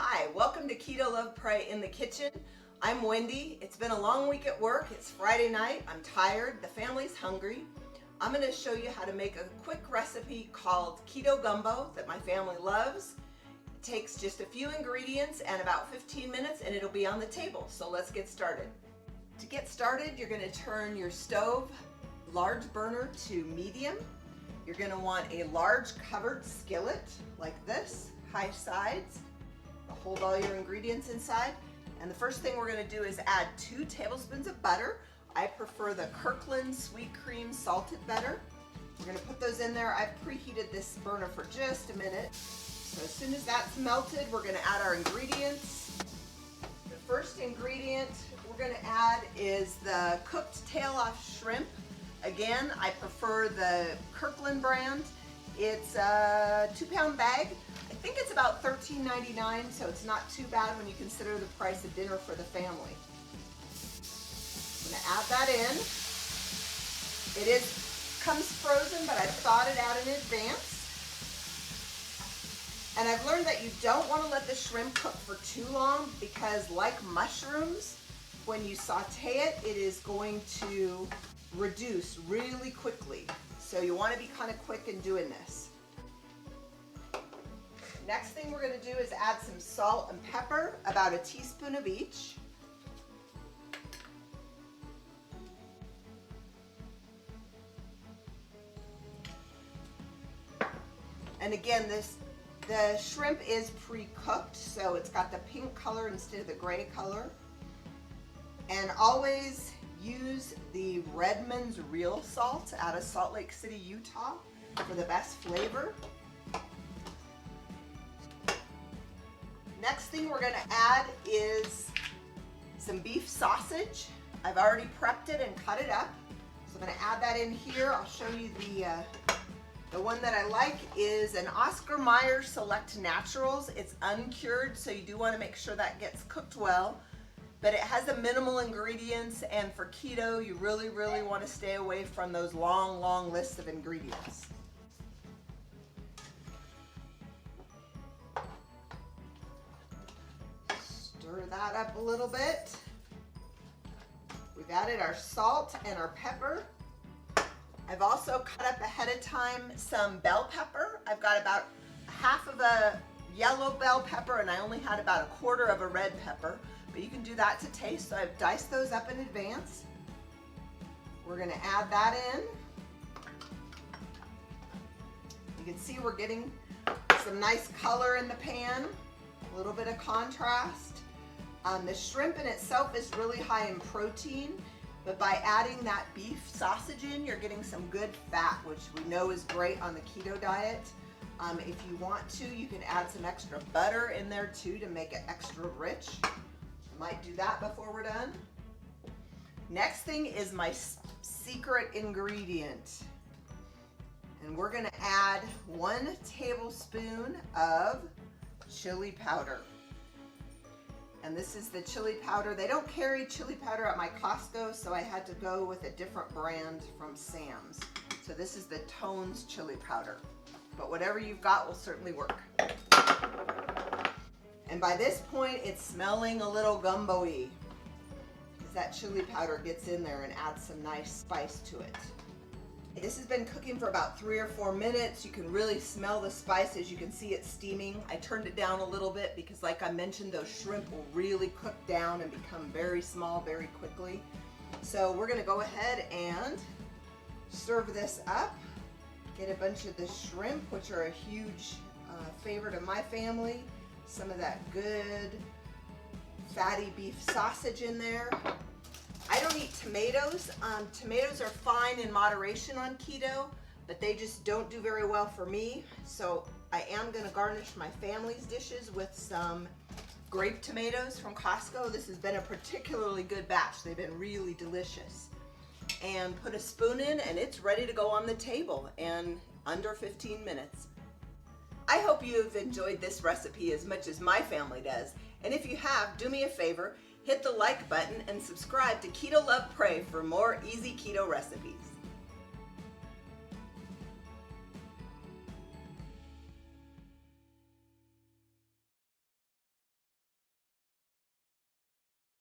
Hi, welcome to Keto Love Pray in the kitchen. I'm Wendy. It's been a long week at work. It's Friday night. I'm tired. The family's hungry. I'm going to show you how to make a quick recipe called Keto Gumbo that my family loves. It takes just a few ingredients and about 15 minutes and it'll be on the table. So let's get started. To get started, you're going to turn your stove large burner to medium. You're going to want a large covered skillet like this, high sides. Hold all your ingredients inside. And the first thing we're going to do is add 2 tablespoons of butter. I prefer the Kirkland sweet cream salted butter. We're going to put those in there. I've preheated this burner for just a minute. So as soon as that's melted, we're going to add our ingredients. The first ingredient we're going to add is the cooked tail-off shrimp. Again, I prefer the Kirkland brand. It's a 2-pound bag. I think it's about $13.99, so it's not too bad when you consider the price of dinner for the family. I'm going to add that in. It comes frozen, but I've thawed it out in advance. And I've learned that you don't want to let the shrimp cook for too long because, like mushrooms, when you saute it, it is going to reduce really quickly. So you want to be kind of quick in doing this. Next thing we're going to do is add some salt and pepper, about a teaspoon of each. And again, the shrimp is pre-cooked, so it's got the pink color instead of the gray color. And always use the Redmond's Real Salt out of Salt Lake City, Utah for the best flavor. Next thing we're going to add is some beef sausage. I've already prepped it and cut it up. So I'm going to add that in here. I'll show you the one that I like is an Oscar Mayer Select Naturals. It's uncured, so you do want to make sure that gets cooked well. But it has a minimal ingredients, and for keto, you really want to stay away from those long lists of ingredients. Stir that up a little bit. We've added our salt and our pepper. I've also cut up ahead of time some bell pepper. I've got about half of a yellow bell pepper and I only had about 1/4 of a red pepper, but you can do that to taste. So I've diced those up in advance. We're going to add that in. You can see we're getting some nice color in the pan, a little bit of contrast. The shrimp in itself is really high in protein, but by adding that beef sausage in, you're getting some good fat, which we know is great on the keto diet. If you want to, you can add some extra butter in there too to make it extra rich. Might do that before we're done. Next thing is my secret ingredient. And we're gonna add 1 tablespoon of chili powder. And this is the chili powder. They don't carry chili powder at my Costco, so I had to go with a different brand from Sam's. So this is the Tones chili powder. But whatever you've got will certainly work. And by this point, it's smelling a little gumbo-y, because that chili powder gets in there and adds some nice spice to it. This has been cooking for about 3 or 4 minutes. You can really smell the spices. You can see it steaming. I turned it down a little bit because, like I mentioned, those shrimp will really cook down and become very small very quickly. So we're gonna go ahead and serve this up. Get a bunch of the shrimp, which are a huge favorite of my family. Some of that good fatty beef sausage in there. I don't eat tomatoes. Tomatoes are fine in moderation on keto, but they just don't do very well for me. So I am going to garnish my family's dishes with some grape tomatoes from Costco. This has been a particularly good batch. They've been really delicious. And put a spoon in and it's ready to go on the table in under 15 minutes. I hope you have enjoyed this recipe as much as my family does. And if you have, do me a favor, hit the like button and subscribe to Keto Love Pray for more easy keto recipes.